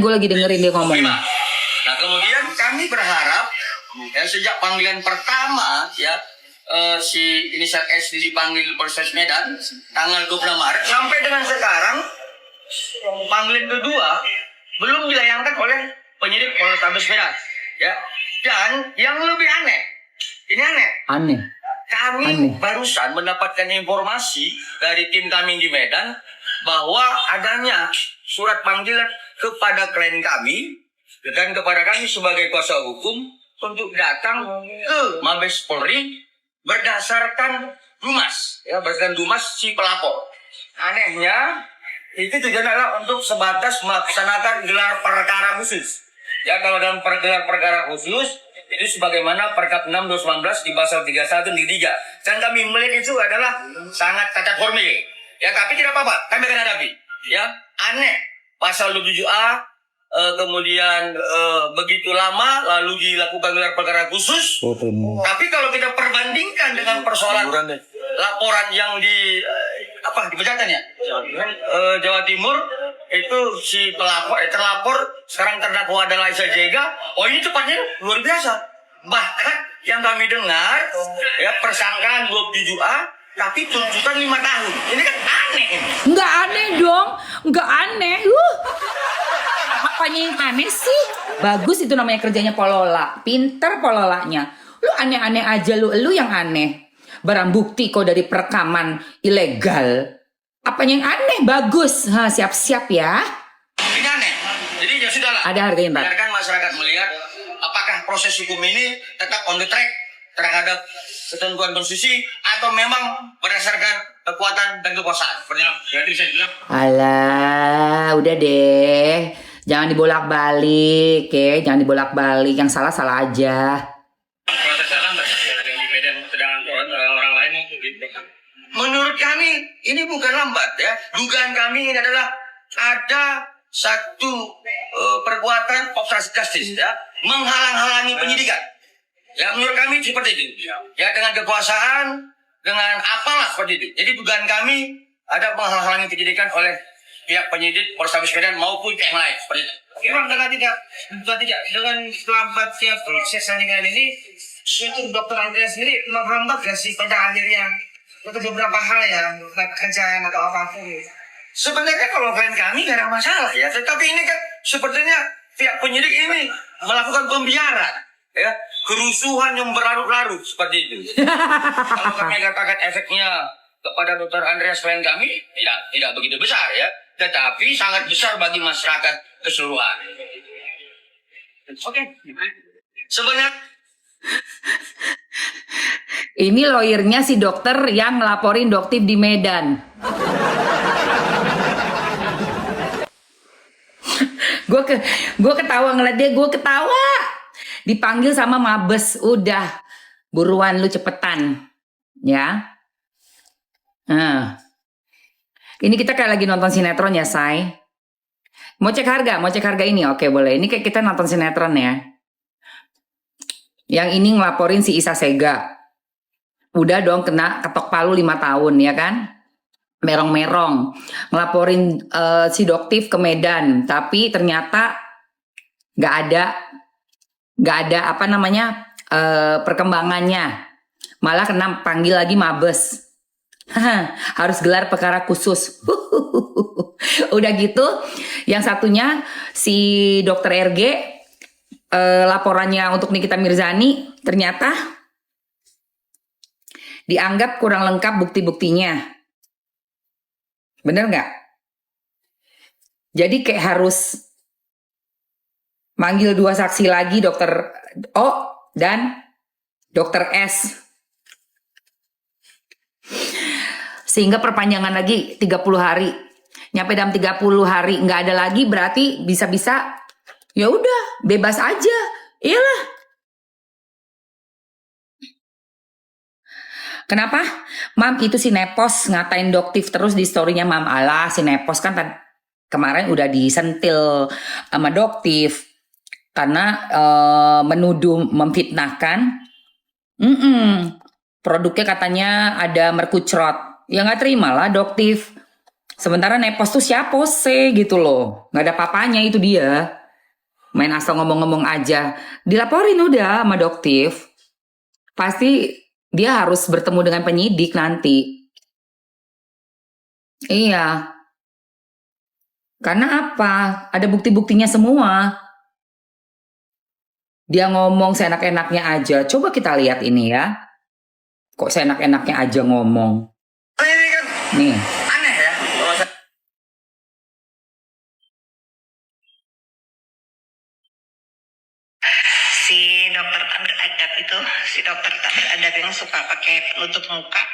Gue lagi dengerin dia ngomong. Nah kemudian kami berharap ya sejak panggilan pertama ya si inisial S dipanggil Polres Medan tanggal 26 Maret sampai dengan sekarang panggilan kedua belum dilayangkan oleh penyidik Polres Medan ya. Dan yang lebih aneh, ini aneh. Kami barusan mendapatkan informasi dari tim kami di Medan bahwa adanya surat panggilan kepada klien kami dan kepada kami sebagai kuasa hukum untuk datang ke Mabes Polri berdasarkan dumas, ya berdasarkan dumas si pelapor. Anehnya itu tujuannya adalah untuk sebatas melaksanakan gelar perkara khusus. Ya kalau dalam gelar perkara khusus itu sebagaimana Perkap 6 2019 di pasal 31 di 3. Dan kami melihat itu adalah sangat cacat formil. Ya tapi tidak apa-apa, kami akan hadapi. Ya aneh pasal 27A kemudian begitu lama lalu dilakukan gelar perkara khusus. Tapi kalau kita perbandingkan dengan persoalan laporan yang di di Pejaten ya Jawa Timur itu si terlapor sekarang terdakwa adalah Isa Jega. Oh ini cepatnya luar biasa. Bahkan yang kami dengar ya persangkaan 27A tapi tuntutan 5 tahun. Ini kan aneh ini. Nggak aneh dong, nggak aneh. Apanya yang aneh sih? Bagus itu namanya kerjanya Polola. Pinter Pololanya. Lu aneh-aneh aja lu yang aneh. Barang bukti kok dari perekaman ilegal. Apanya yang aneh? Bagus. Siap-siap ya. Ini aneh. Jadi ya sudahlah. Ada harganya, Pak. Biarkan masyarakat melihat apakah proses hukum ini tetap on the track terhadap ketentuan konstitusi atau memang berdasarkan kekuatan dan kekuasaan. Seperti itu saya bilang. Alah, udah deh. Jangan dibolak-balik, ya. Jangan dibolak-balik. Yang salah aja. Prosesnya lambat. Di Medan sedang orang lain gitu. Menurut kami ini bukan lambat ya. Dugaan kami ini adalah ada satu perbuatan obstruction justice ya, menghalang-halangi penyidikan. Ya menurut kami seperti itu. Ya dengan kekuasaan, dengan apalah seperti itu. Jadi dugaan kami ada menghalang-halangi penyidikan oleh pihak penyidik Polres Medan maupun pihak lain seperti itu. Memang dengan tidak dengan lambatnya proses penyidikan ini, itu Dokter Andreas sendiri menghambat gak sih pada akhirnya untuk beberapa hal ya, kerjaan atau apapun. Sebenarnya kalau klien kami gak ada masalah ya, tetapi ini kan sepertinya pihak penyidik ini melakukan pembiaran, ya kerusuhan yang berlarut-larut seperti itu. Kalau kami katakan efeknya kepada Dokter Andreas klien kami tidak begitu besar ya, tetapi sangat besar bagi masyarakat keseluruhan. Oke, sebenarnya ini lawyernya si dokter yang ngelaporin Doktif di Medan. Gue ketawa ngeliat dia, gue ketawa. Dipanggil sama Mabes, udah buruan lu cepetan, ya. Nah, ini kita kayak lagi nonton sinetron ya, Say. Mau cek harga ini, oke boleh. Ini kayak kita nonton sinetron ya. Yang ini ngelaporin si Isa Sega. Udah dong kena ketok palu 5 tahun ya kan. Merong-merong. Ngelaporin si Doktif ke Medan. Tapi ternyata gak ada perkembangannya. Malah kena panggil lagi Mabes. Harus gelar perkara khusus. Udah gitu. Yang satunya si Dokter RG. Laporannya untuk Nikita Mirzani ternyata dianggap kurang lengkap bukti-buktinya. Bener nggak? Jadi kayak harus manggil 2 saksi lagi, Dokter O dan Dokter S. Sehingga perpanjangan lagi 30 hari. Nyampe dalam 30 hari nggak ada lagi, berarti bisa-bisa ya udah bebas aja. Iyalah. Kenapa? Mam itu si Nepos ngatain Doktif terus di storynya Mam. Alah si Nepos kan kemarin udah disentil sama Doktif karena menuduh memfitnahkan. Produknya katanya ada merkucrot. Ya nggak terima lah Doktif. Sementara Nepos tuh siapa sih gitu loh. Nggak ada papanya itu dia. Main asal ngomong-ngomong aja. Dilaporin udah sama Doktif. Pasti dia harus bertemu dengan penyidik nanti. Iya. Karena apa? Ada bukti-buktinya semua. Dia ngomong seenak-enaknya aja. Coba kita lihat ini ya. Kok seenak-enaknya aja ngomong. Ini kan Nih. aneh ya. Si dokter tak beradab itu, si dokter tak beradab yang suka pakai penutup muka.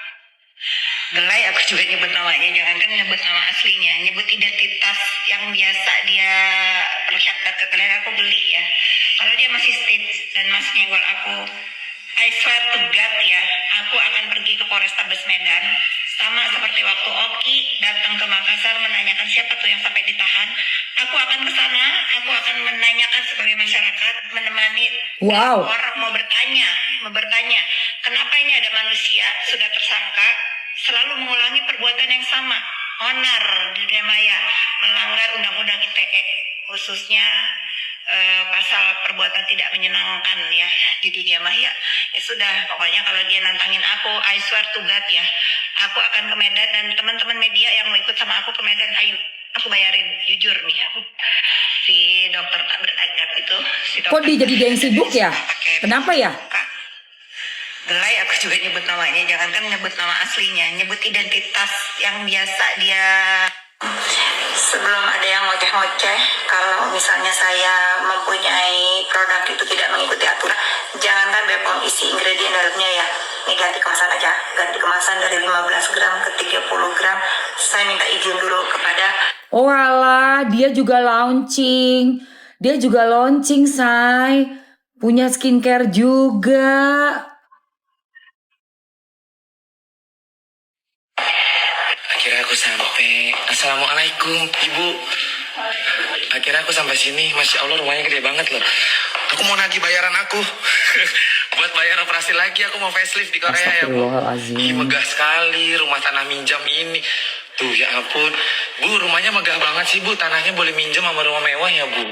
Gelai aku juga nyebut namanya, jangankan nyebut nama aslinya, nyebut identitas yang biasa dia persyakkat ke kalian aku beli ya. Kalau dia masih stage dan masih nyenggol aku, I swear to God ya, aku akan pergi ke Polrestabes Medan. Sama seperti waktu Oki datang ke Makassar menanyakan siapa tuh yang sampai ditahan. Aku akan ke sana, aku akan menanyakan sebagai masyarakat, menemani Wow. orang mau bertanya, kenapa ini ada manusia sudah tersangka selalu mengulangi perbuatan yang sama, onar di dunia maya, melanggar undang-undang ITE, khususnya pasal perbuatan tidak menyenangkan ya di dunia maya. Ya sudah, pokoknya kalau dia nantangin aku, I swear to God ya, aku akan ke Medan dan teman-teman media yang mau ikut sama aku ke Medan, ayo, aku bayarin, jujur nih. Si dokter tak beradab itu, si dokter Kok dia jadi geng sibuk ya? pakai Kenapa ya? Gelai aku juga nyebut namanya, jangankan nyebut nama aslinya, nyebut identitas yang biasa dia. Sebelum ada yang ngoceh-ngoceh, kalau misalnya saya mempunyai produk itu tidak mengikuti aturan, jangankan Bepom isi ingredient dalamnya ya, ini ganti kemasan aja, ganti kemasan dari 15 gram ke 30 gram, saya minta izin dulu kepada. Oh alah, dia juga launching. Dia juga launching, say. Punya skincare juga. Akhirnya aku sampai. Assalamualaikum, Ibu. Akhirnya aku sampai sini. Masya Allah, rumahnya gede banget loh. Aku mau nagih bayaran aku. Buat bayar operasi lagi, aku mau facelift di Korea ya, Bu. Astagfirullahaladzim. Ih, megah sekali rumah tanah minjam ini. Tuh, ya ampun. Bu, rumahnya megah banget sih, Bu. Tanahnya boleh minjem sama rumah mewah ya, Bu.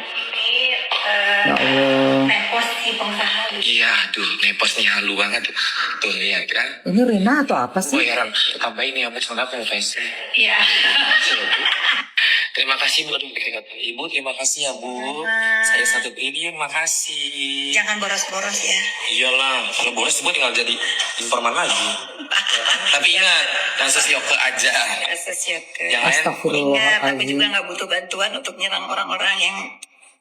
Ya Allah. Posisi pengusaha. Iya, aduh, neposnya halu banget. Tuh, ya kan. Ini Rena atau apa sih? Bayaran tambahin ya, Bu. Soalnya aku mau facelift. Iya. Terima kasih Bu. Ibu, terima kasih ya Bu. Saya 1 triliun, makasih. Jangan boros-boros ya. Iyalah, kalau boros Ibu tinggal jadi informan lagi. Tapi ingat, yang sesioke aja. Yang lain, Ingat, tapi juga Astagfirullahaladzim. nggak butuh bantuan untuk nyerang orang-orang yang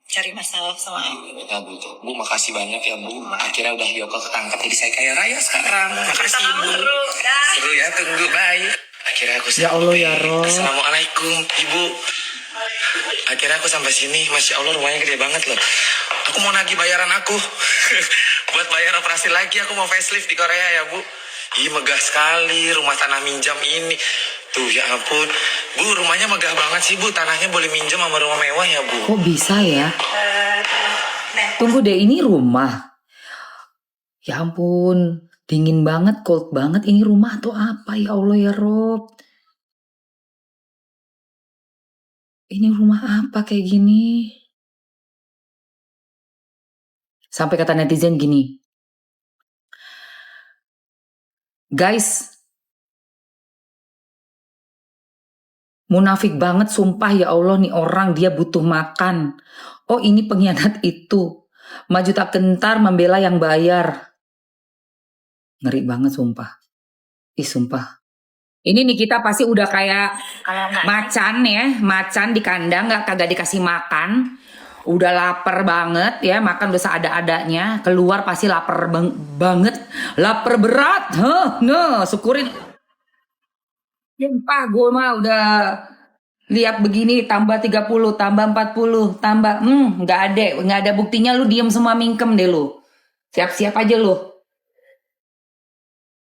cari masalah sama nggak butuh. Bu, makasih banyak ya Bu. Akhirnya udah Yoko ketangkap, jadi saya kaya raya sekarang. Makasih Ibu. Seru ya, tunggu, bye. Akhirnya aku Ya Allah ya Rob. Assalamualaikum, Ibu. Akhirnya aku sampai sini. Masya Allah, rumahnya gede banget loh. Aku mau nagih bayaran aku. Buat bayar operasi lagi, aku mau facelift di Korea ya, Bu. Ih, megah sekali rumah tanah minjam ini. Tuh, ya ampun. Bu, rumahnya megah banget sih, Bu. Tanahnya boleh minjem sama rumah mewah ya, Bu. Kok bisa ya? Tunggu deh, ini rumah. Ya ampun, dingin banget, cold banget. Ini rumah atau apa ya Allah ya Rob? Ini rumah apa kayak gini? Sampai kata netizen gini. Guys, munafik banget sumpah ya Allah nih orang, dia butuh makan. Oh ini pengkhianat itu. Maju tak gentar membela yang bayar. Ngeri banget sumpah. Ih sumpah. Ini nih kita pasti udah kayak kalau nggak macan ya. Macan di kandang kagak dikasih makan. Udah lapar banget ya. Makan udah seada-adanya. Keluar pasti lapar banget. Lapar berat. Syukurin. Sumpah gue mah udah lihat begini tambah 30, tambah 40, tambah nggak ada buktinya, lu diem semua mingkem deh lu. Siap-siap aja lu.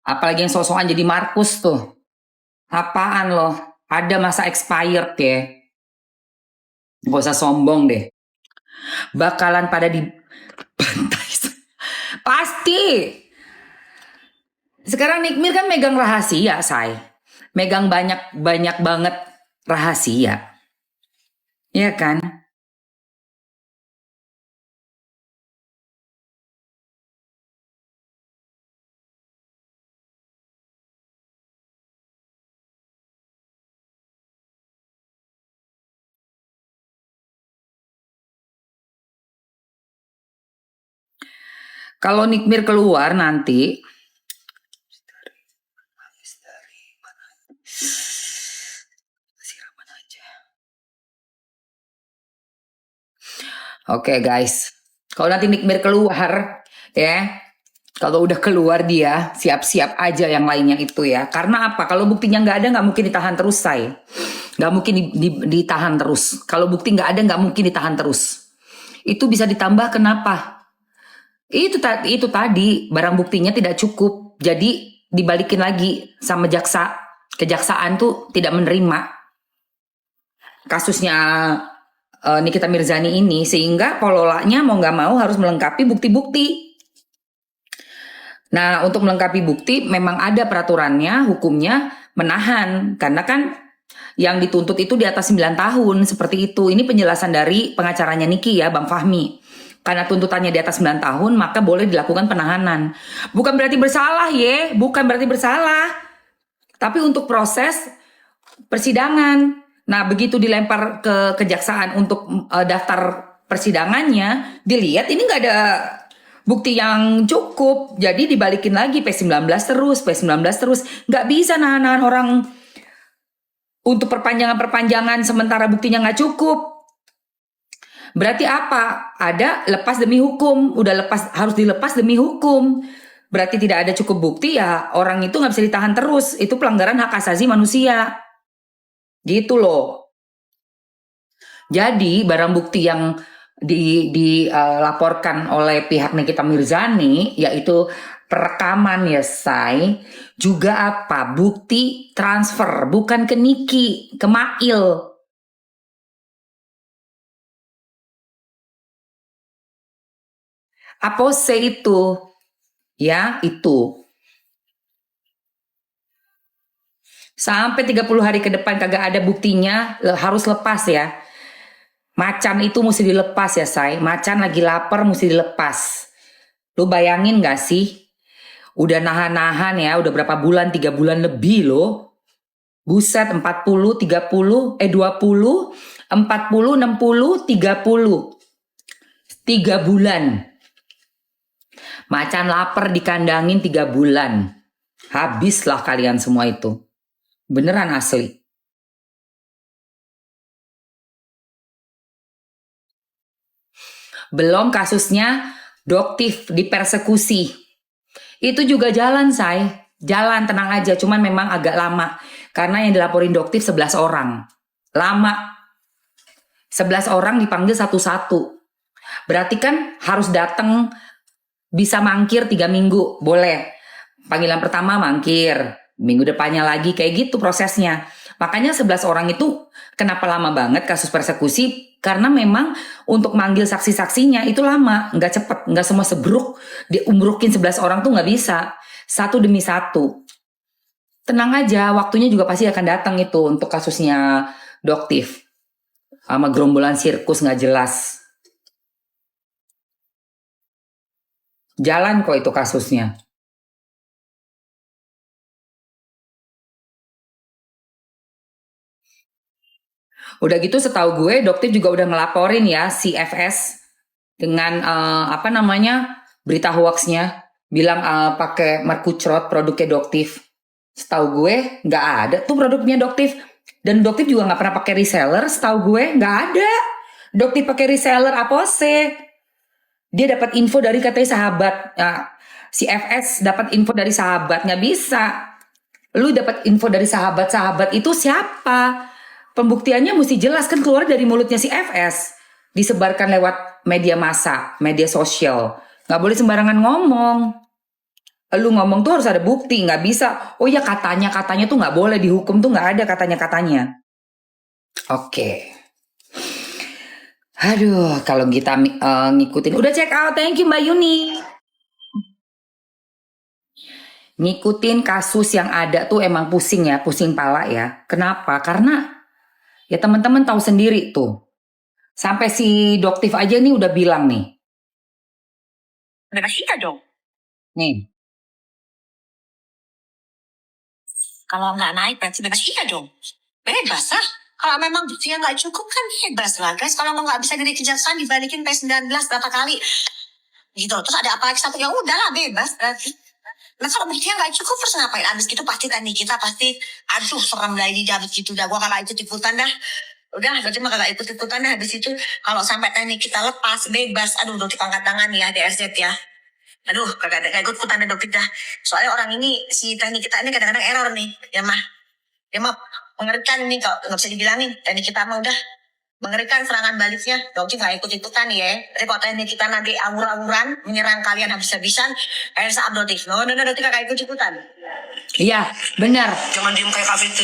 Apalagi yang sosokan jadi Markus tuh. Apaan loh? Ada masa expired ya. Gak usah sombong deh. Bakalan pada dibantai. Pasti. Sekarang Nikmir kan megang rahasia, say. Megang banyak banget rahasia. Ya kan? Kalau Nikmir keluar nanti, oke guys, kalau nanti Nikmir keluar, ya, kalau udah keluar dia, siap-siap aja yang lainnya itu ya. Karena apa? Kalau buktinya nggak ada, nggak mungkin ditahan terus, say. Nggak mungkin ditahan terus. Kalau bukti nggak ada, nggak mungkin ditahan terus. Itu bisa ditambah kenapa? Itu tadi, barang buktinya tidak cukup. Jadi dibalikin lagi sama jaksa. Kejaksaan tuh tidak menerima kasusnya Nikita Mirzani ini, sehingga pololanya mau nggak mau harus melengkapi bukti-bukti. Nah, untuk melengkapi bukti memang ada peraturannya, hukumnya menahan, karena kan yang dituntut itu di atas 9 tahun, seperti itu. Ini penjelasan dari pengacaranya Niki ya, Bang Fahmi. Karena tuntutannya di atas 9 tahun, maka boleh dilakukan penahanan. Bukan berarti bersalah ya, bukan berarti bersalah. Tapi untuk proses persidangan. Nah, begitu dilempar ke kejaksaan untuk daftar persidangannya, dilihat ini nggak ada bukti yang cukup. Jadi dibalikin lagi P19 terus, P19 terus. Nggak bisa nahan orang untuk perpanjangan sementara buktinya nggak cukup. Berarti apa? Ada lepas demi hukum. Udah harus dilepas demi hukum. Berarti tidak ada cukup bukti ya, orang itu nggak bisa ditahan terus. Itu pelanggaran hak asasi manusia. Gitu loh. Jadi barang bukti yang dilaporkan oleh pihak Nikita Mirzani, yaitu perekaman ya say, juga apa? Bukti transfer, bukan ke Niki, ke Mail. Apose itu, ya itu. Sampai 30 hari ke depan kagak ada buktinya, harus lepas ya. Macan itu mesti dilepas ya say. Macan lagi lapar mesti dilepas. Lu bayangin gak sih? Udah nahan-nahan ya, udah berapa bulan, 3 bulan lebih loh. Buset, 40, 30, 20, 40, 60, 30. 3 bulan. Macan lapar dikandangin 3 bulan. Habislah kalian semua itu. Beneran asli. Belum kasusnya Doktif dipersekusi. Itu juga jalan say. Jalan tenang aja, cuman memang agak lama. Karena yang dilaporin Doktif 11 orang. Lama. 11 orang dipanggil satu-satu. Berarti kan harus datang, bisa mangkir 3 minggu. Boleh. Panggilan pertama mangkir. Minggu depannya lagi, kayak gitu prosesnya. Makanya 11 orang itu kenapa lama banget kasus persekusi? Karena memang untuk manggil saksi-saksinya itu lama, nggak cepet, nggak semua sebruk diumrukin 11 orang tuh nggak bisa, satu demi satu. Tenang aja, waktunya juga pasti akan datang itu untuk kasusnya Doktif sama gerombolan sirkus nggak jelas. Jalan kok itu kasusnya. Udah gitu setahu gue Doktif juga udah ngelaporin ya si FS dengan apa namanya berita hoaxnya, bilang pakai merkucrot produknya Doktif. Setahu gue nggak ada tuh produknya Doktif, dan Doktif juga nggak pernah pakai reseller. Setahu gue nggak ada Doktif pakai reseller apa sih. Dia dapat info dari katanya sahabat. Si FS dapat info dari sahabat, nggak bisa. Lu dapat info dari sahabat itu siapa? Pembuktiannya mesti jelas kan, keluar dari mulutnya si FS. Disebarkan lewat media massa, media sosial. Nggak boleh sembarangan ngomong. Lu ngomong tuh harus ada bukti, nggak bisa. Oh ya katanya tuh nggak boleh, dihukum tuh nggak ada katanya. Oke. Aduh, kalau kita ngikutin. Udah check out, thank you Mbak Yuni. Ngikutin kasus yang ada tuh emang pusing ya, pusing pala ya. Kenapa? Karena Ya teman-teman tahu sendiri tuh. Sampai si Doktif aja nih udah bilang nih. Bebas kita dong. Nih. Kalau nggak naik berarti bebas kita dong. Bebas lah. Kalau memang buktinya nggak cukup kan bebas lah guys. Kalau nggak bisa dari kejaksaan dibalikin P19 berapa kali. Gitu. Terus ada apa lagi satu, ya udahlah bebas berarti. Nah kalau buktinya nggak cukup terus ngapain? Abis gitu pasti teknik kita pasti aduh serem dah ini abis gitu dah. Gua kagak ikut-ikutan dah. Udah, berarti mah kagak ikut-ikutan dah. Habis itu kalau sampai teknik kita lepas bebas, aduh Dokter angkat tangan ya DRZ ya. Aduh, kagak ikut-ikutan dah Dokter dah. Soalnya orang ini si teknik kita ini kadang-kadang error nih, ya mah. Ya mah mengerikan nih kalau nggak bisa dibilangin. Teknik kita mah udah mengerikan serangan baliknya. Dokter nggak ikut-ikutan ya. Tapi kalau teknik kita nanti awur-awuran menyerang kalian habis-habisan, kayak saat Dokter. No, Dokter kagak ikut-ikutan. Iya, benar. Jangan diem kayak kafe itu.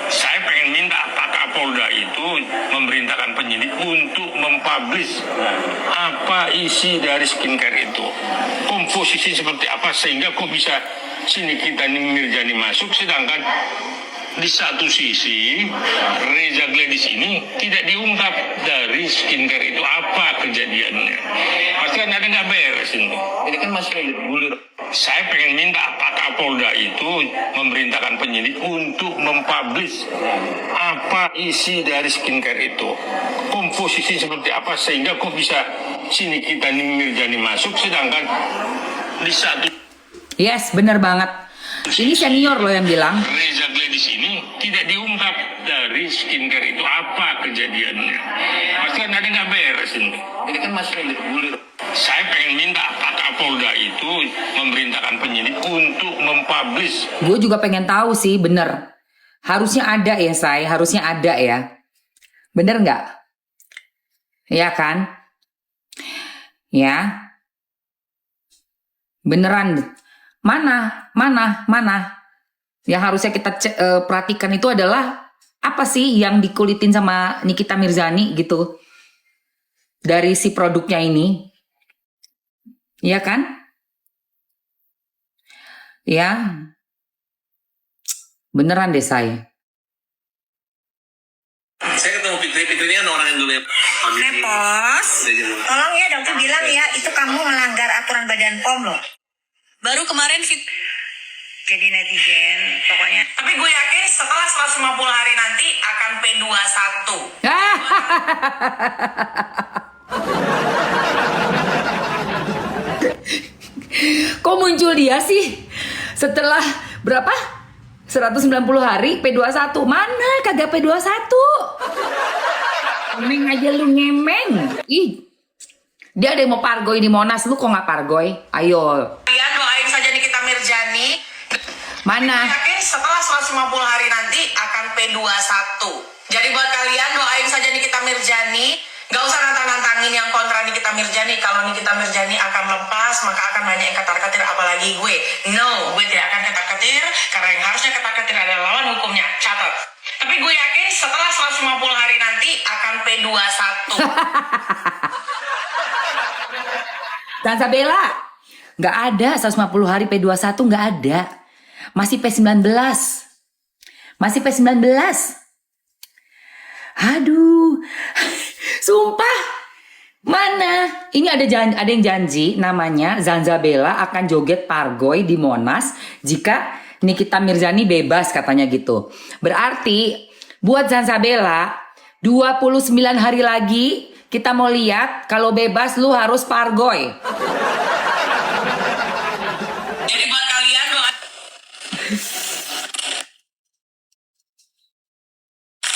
Saya pengen minta Pak Kapolda itu memerintahkan penyidik untuk mempublish apa isi dari skincare itu, komposisi seperti apa sehingga kok bisa sini kita ini Mirjani masuk, sedangkan di satu sisi Reza Gladys ini tidak diungkap dari skincare itu apa kejadiannya. Pasti kan ada nggak beres ini. Ini kan masih bergulir. Saya pengen minta Pak Kapolda itu memerintahkan penyidik untuk mempublish apa isi dari skincare itu, komposisi seperti apa sehingga kok bisa sini kita ini Mirjani masuk, sedangkan di satu Yes, benar banget. Ini senior loh yang bilang. Reza Gladys ini tidak diungkap dari skincare itu apa kejadiannya. Pasti kan ada nggak beres ini. Ini kan masih bergulir. Saya pengen minta Pak Kapolda itu memerintahkan penyidik untuk mempublish. Gue juga pengen tahu sih, bener. Harusnya ada ya, Say. Harusnya ada ya. Bener nggak? Ya kan? Ya. Beneran. Mana? Yang harusnya kita perhatikan itu adalah apa sih yang dikulitin sama Nikita Mirzani gitu. Dari si produknya ini. Iya kan? Ya. Beneran deh saya. Saya ketemu Fitri ini orang yang dulu ya. Repos, tolong ya Dokter bilang ya itu kamu melanggar aturan Badan POM loh. Baru kemarin jadi netizen pokoknya. Tapi gue yakin setelah 150 hari nanti akan P21. Kok muncul dia sih? Setelah berapa? 190 hari P21. Mana kagak P21? Ngemeng aja lu ngemeng. Ih. Dia ada yang mau pargoy di Monas, lu kok nggak pargoy? Ayo. Kalian doain saja Nikita Mirzani. Mana? Gue yakin setelah 150 hari nanti akan P21. Jadi buat kalian doain saja Nikita Mirzani. Gak usah nantang-nantangin yang kontra Nikita Mirzani. Kalau Nikita Mirzani akan lepas, maka akan banyak yang ketar-ketir, apalagi gue. No, gue tidak akan ketar-ketir, karena yang harusnya ketar-ketir adalah lawan hukumnya. Catat. Tapi gue yakin setelah 150 hari nanti akan P21. Zanzabella. Nggak ada 150 hari P21, nggak ada. Masih P19. Masih P19. Aduh. Sumpah. Mana? Ini ada yang janji namanya Zanzabella akan joget pargoy di Monas jika Nikita Mirzani bebas katanya gitu. Berarti buat Zanzabella 29 hari lagi kita mau lihat kalau bebas lu harus pargoy. Jadi buat kalian doa.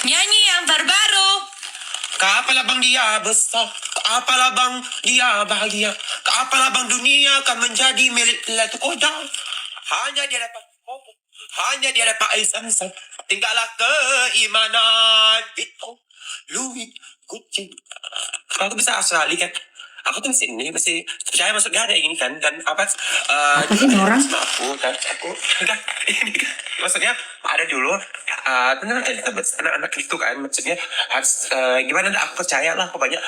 Nyanyi yang terbaru. Kaapalah bang dia besar, kaapalah bang dia bahagia, kaapalah bang dunia akan menjadi milik Latu Koda. Hanya dia dapat hobi, hanya dia dapat aisan-san. Tinggallah keimanan itu, Louis kucing. Aku bisa asali kan. Aku tuh sini masih percaya masuk dia ada ini kan dan apa sih ini orang? aku kan ini kan maksudnya ada dulu beneran kan kita anak-anak itu kan maksudnya gimana aku percaya lah pokoknya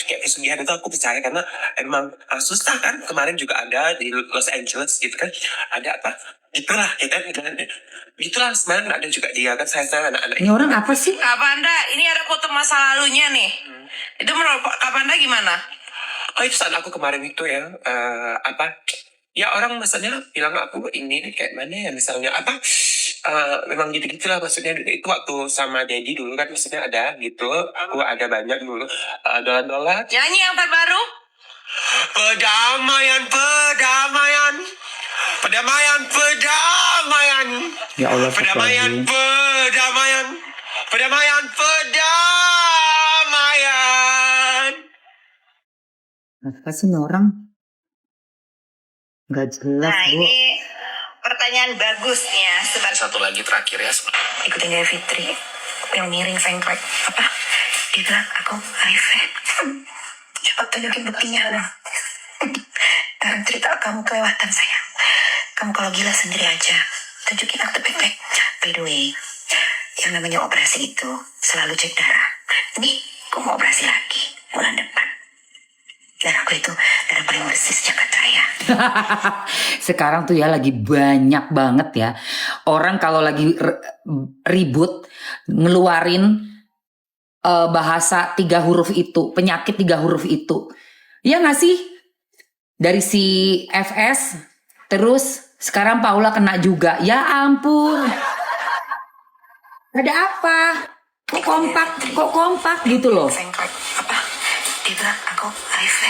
kayak pesugihan itu aku percaya karena emang susah kan kemarin juga ada di Los Angeles gitu kan ada apa Itulah ya kan, itulah sebenarnya ada juga dia kan saya anak-anak Ini orang apa sih? Kak Panda, ini ada foto masa lalunya nih. Itu menurut Kak Panda gimana? Oh itu saat aku kemarin itu ya ya orang maksudnya bilang aku ini nih kayak mana ya misalnya memang gitu-gitulah maksudnya itu waktu sama Dedi dulu kan maksudnya ada gitu aku ada banyak dulu dolar-dolar Nyanyi yang terbaru? perdamaian perdamaian perdamaian perdamaian Ya Allah, perdamaian astagfirullahaladzim. perdamaian perdamaian perdamaian. Apa sih ini orang? Gak jelas, Nah Bu. ini pertanyaan bagusnya. Sebentar. Satu lagi terakhir ya. Ikutin Gaya Fitri yang miring fengklek apa dia bilang aku HIV coba tunjukin buktinya dalam cerita kamu kelewatan sayang, kamu kalau gila sendiri aja, tunjukin akte PT. By the way, yang namanya operasi itu selalu cek darah. Nih aku mau operasi lagi bulan depan dan aku itu darah paling bersih sejak raya. Sekarang tuh ya lagi banyak banget ya orang kalau lagi ribut ngeluarin bahasa 3 huruf itu, penyakit 3 huruf itu. Ya nggak sih? Dari si FS terus sekarang Paula kena juga. Ya ampun. Ada apa? Kok kompak gitu loh. Fengklek apa dia bilang aku HIV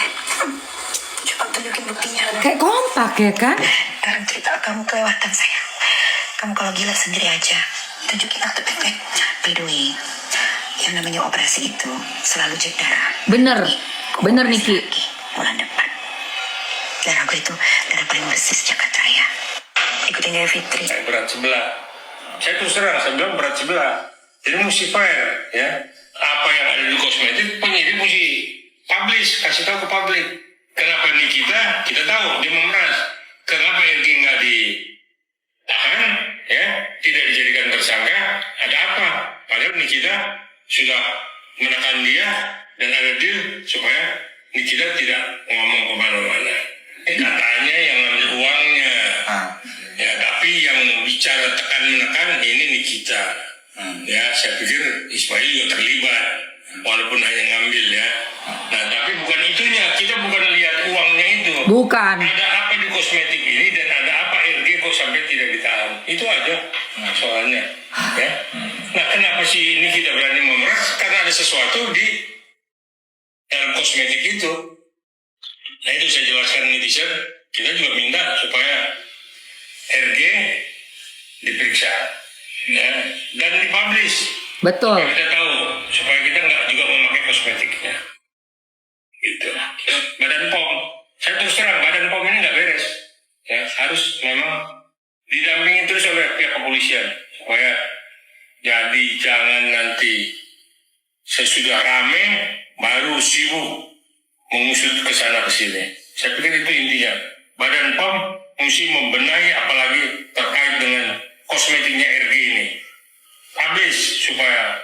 coba tunjukin buktinya. Kayak kompak ya kan? Dalam cerita kamu kelewatan sayang, kamu kalau gila sendiri aja, tunjukin akte PT. By the way, yang namanya operasi itu selalu cek darah. Bener Niki. Lagi, bulan depan dan aku itu darah paling bersih sejak raya. Ikutin Gaya Fitri. Berat sebelah. Saya terus terang, saya bilang berat sebelah. Jadi mesti fair, ya. Apa yang ada di kosmetik, penyidik mesti publish, kasih tahu ke publik. Kenapa Nikita, kita tahu dia memeras. Kenapa yang nggak ditahan, ya, tidak dijadikan tersangka, ada apa? Padahal Nikita sudah menekan dia dan ada deal supaya Nikita tidak ngomong kemana-mana. Katanya yang ngambil uangnya, ya, tapi yang bicara tekan-menekan ini Nikita. Ya, saya pikir Ismail juga terlibat, walaupun hanya ngambil ya. Nah, tapi bukan itunya, kita bukan lihat uangnya itu. Bukan. Ada apa di kosmetik ini dan ada apa RG kok sampai tidak ditahan. Itu aja soalnya. Ya. Nah, kenapa sih ini kita berani memeras? Karena ada sesuatu di dalam kosmetik itu. Nah, itu saya jelaskan netizen. Kita juga minta supaya RG diperiksa, ya, dan dipublish. Betul. Kita tahu supaya kita nggak juga memakai kosmetiknya. Gitu. Badan POM, saya terus terang Badan POM ini nggak beres. Ya, harus memang didampingi terus oleh pihak kepolisian supaya jadi jangan nanti sesudah rame baru sibuk mengusut ke sana ke sini. Saya pikir itu intinya. Badan POM mesti membenahi apalagi terkait dengan kosmetiknya RG ini. Habis supaya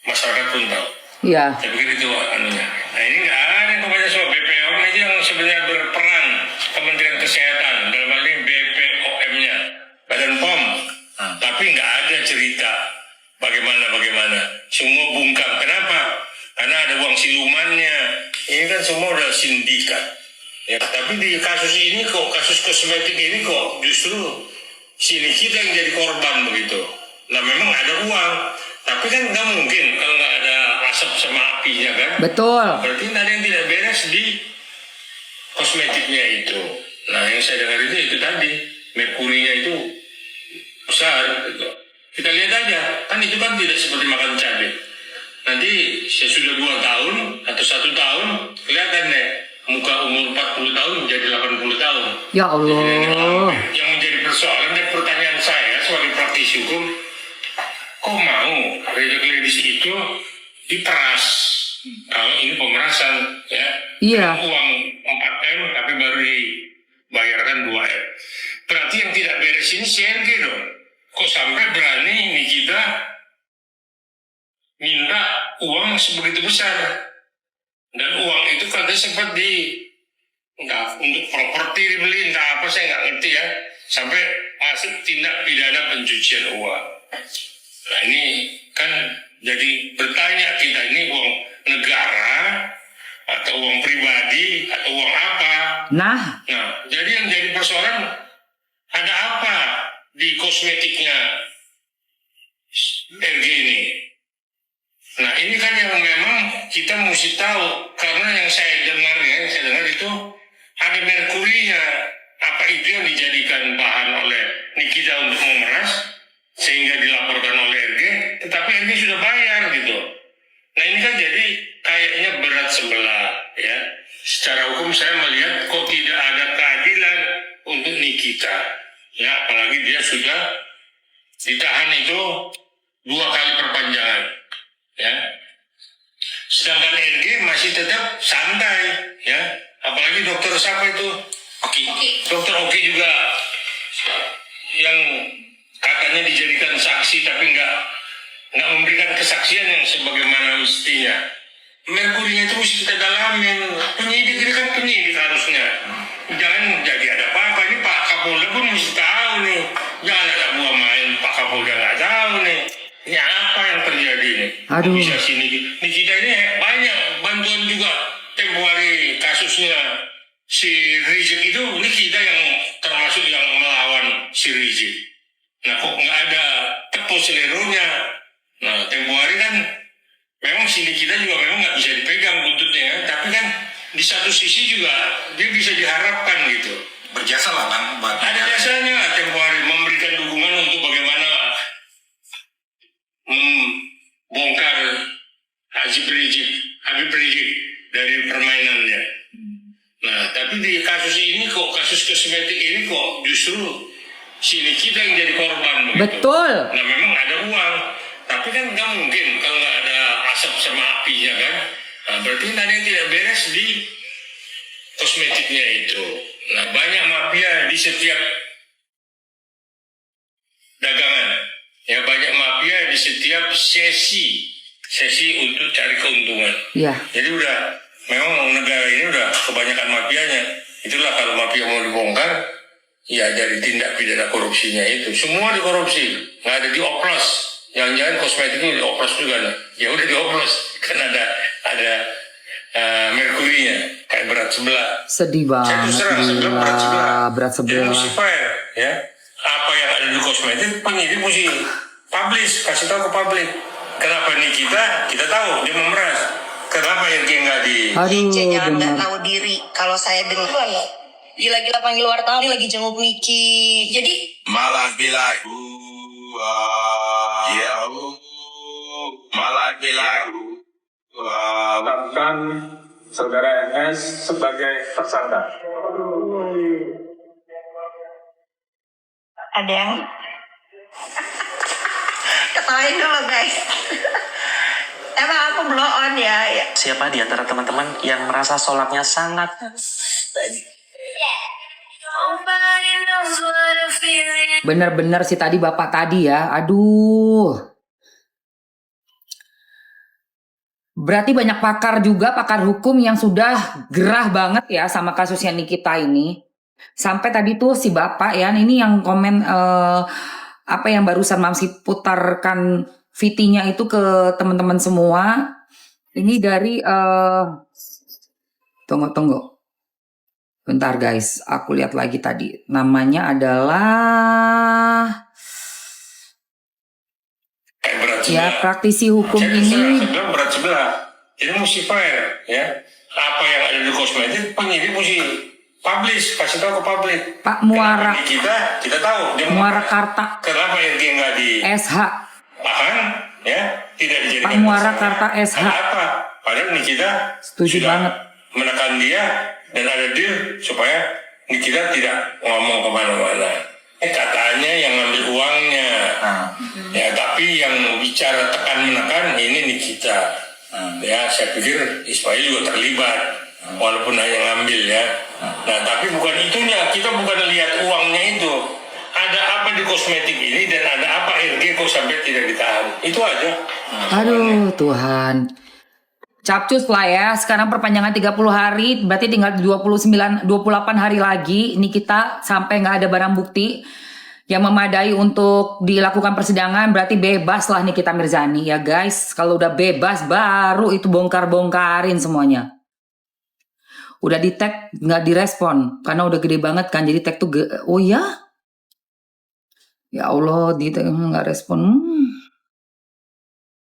masyarakat pun tahu. Iya. Saya pikir itu anunya. Nah ini nggak ada yang kepada soal BPOM itu yang sebenarnya berperan Kementerian Kesehatan dalam hal ini BPOM-nya Badan POM. Tapi nggak ada cerita bagaimana. Semua bungkam. Kenapa? Karena ada uang silumannya. Ini kan semua udah sindikat. Ya, tapi di kasus ini kok, kasus kosmetik ini kok justru sini kita yang jadi korban begitu. Nah memang ada uang, tapi kan nggak mungkin kalau nggak ada asap sama apinya kan. Betul. Berarti ada yang tidak beres di kosmetiknya itu. Nah yang saya dengar itu tadi, merkurinya itu besar gitu. Kita lihat aja, kan itu kan tidak seperti makan cabai. Nanti sesudah 2 tahun atau 1 tahun kelihatan deh muka umur 40 tahun jadi 80 tahun. Ya Allah. Yang menjadi persoalan dan pertanyaan saya sebagai praktisi hukum, kok mau ladies itu diperas? Kalau ini pemerasan, ya. Iya. Uang 4M tapi baru dibayarkan 2M. Berarti yang tidak beres ini CRG dong. Kok sampai berani ini kita minta uang sebegitu besar? Dan uang itu katanya sempat untuk properti dibeli, entah apa saya nggak ngerti ya. Sampai masuk tindak pidana pencucian uang. Nah ini kan jadi bertanya kita, ini uang negara atau uang pribadi atau uang apa? Nah, Nah, jadi yang jadi persoalan, ada apa di kosmetiknya RG ini? Nah ini kan yang memang kita mesti tahu, karena yang saya dengar itu ada merkurinya. Apa itu yang dijadikan bahan oleh Nikita untuk memeras sehingga dilaporkan oleh RG, tetapi RG sudah bayar gitu. Nah ini kan jadi kayaknya berat sebelah ya. Secara hukum saya melihat kok tidak ada keadilan untuk Nikita. Ya apalagi dia sudah ditahan itu 2 kali perpanjangan. Ya. Sedangkan RG masih tetap santai ya. Apalagi dokter siapa itu? Dokter Oki juga yang katanya dijadikan saksi tapi nggak memberikan kesaksian yang sebagaimana mestinya. Merkurinya itu mesti kita dalamin. Penyidik ini kan penyidik harusnya. Jangan jadi ada apa-apa. Ini Pak Kapolda pun mesti tahu nih. Jangan ada buah main Pak Kapolda nggak tahu nih. Ini apa yang terjadi nih? Aduh. Bisa sini. Nih kita ini banyak bantuan juga. Tempo hari kasusnya si Rizik itu, ini kita yang termasuk yang melawan si Rizik. Nah kok nggak ada tepus selerunya. Nah tempo hari kan memang sini kita juga memang nggak bisa dipegang buntutnya ya. Tapi kan di satu sisi juga dia bisa diharapkan gitu. Berjasa lah kan buat Ada jasanya tempo hari memberikan dukungan untuk bagaimana membongkar Habib Rizik dari permainannya. Nah, tapi di kasus ini kok, kasus kosmetik ini kok justru sini kita yang jadi korban. Begitu. betul. Nah, memang ada uang, tapi kan nggak mungkin kalau nggak ada asap sama apinya kan. Nah, berarti ada yang tidak beres di kosmetiknya itu. Nah, banyak mafia di setiap dagangan. Ya, banyak mafia di setiap sesi untuk cari keuntungan. Ya, Jadi udah memang negara ini udah kebanyakan mafianya. Itulah kalau mafia mau dibongkar, ya dari tindak pidana korupsinya itu. Semua dikorupsi, nggak ada dioplos. Jangan-jangan kosmetik itu dioplos juga nih. Ya udah dioplos, kan ada merkurinya, kayak berat sebelah. sedih Saya banget. terus terang, saya bilang berat sebelah. Berat Jadi sebelah. mesti fair, ya. Apa yang ada di kosmetik, penyidik mesti publish, kasih tahu ke publik. Kenapa nih kita tahu dia memeras. Kenapa yang nggak di... Aduh, Jangan nggak benar. tahu diri. Kalau saya dengar gila-gila panggil wartawan ini lagi jenguk Niki. Jadi malah bilang ya malah bilang tetapkan saudara NS sebagai tersangka. ada yang ketawain dulu guys. Emang aku blow on ya. Siapa di antara teman-teman yang merasa sholatnya sangat Bener-bener sih tadi bapak tadi ya. Aduh. Berarti banyak pakar juga, pakar hukum yang sudah gerah banget ya sama kasusnya Nikita ini. Sampai tadi tuh si bapak ya, ini yang komen apa yang barusan Mamsi putarkan VT-nya itu ke teman-teman semua. Ini dari tunggu. Bentar guys, aku lihat lagi tadi. Namanya adalah berat ya sebelah. praktisi hukum Saya ini. bilang berat sebelah. Jadi mesti fair, ya. Apa yang ada di kosmetik, penyidik mesti publish, kasih tahu ke publik. Pak Muara Kenapa kita tahu. Dia Muara memeras. Karta Kenapa yang dia nggak di SH. tahan, ya, tidak dijadikan Pak Muara tersangka. Karta SH. Ada apa? Padahal Nikita Setuju sudah banget. menekan dia dan ada deal supaya Nikita tidak ngomong kemana-mana. Katanya yang ngambil uangnya, ya tapi yang bicara tekan menekan ini Nikita. Ya saya pikir Ismail juga terlibat, walaupun hanya ngambil ya. Nah tapi bukan itunya, kita bukan lihat uangnya itu. Ada apa di kosmetik ini dan ada apa RG kok sampai tidak ditahan. Itu aja. Aduh Tuhan. Capcus lah ya. Sekarang perpanjangan 30 hari, berarti tinggal 28 hari lagi. Ini kita sampai nggak ada barang bukti. yang memadai untuk dilakukan persidangan, berarti bebas lah Nikita Mirzani ya guys. Kalau udah bebas baru itu bongkar-bongkarin semuanya. Udah di tag nggak direspon karena udah gede banget kan, jadi tag tuh oh ya, ya Allah di tag nggak respon.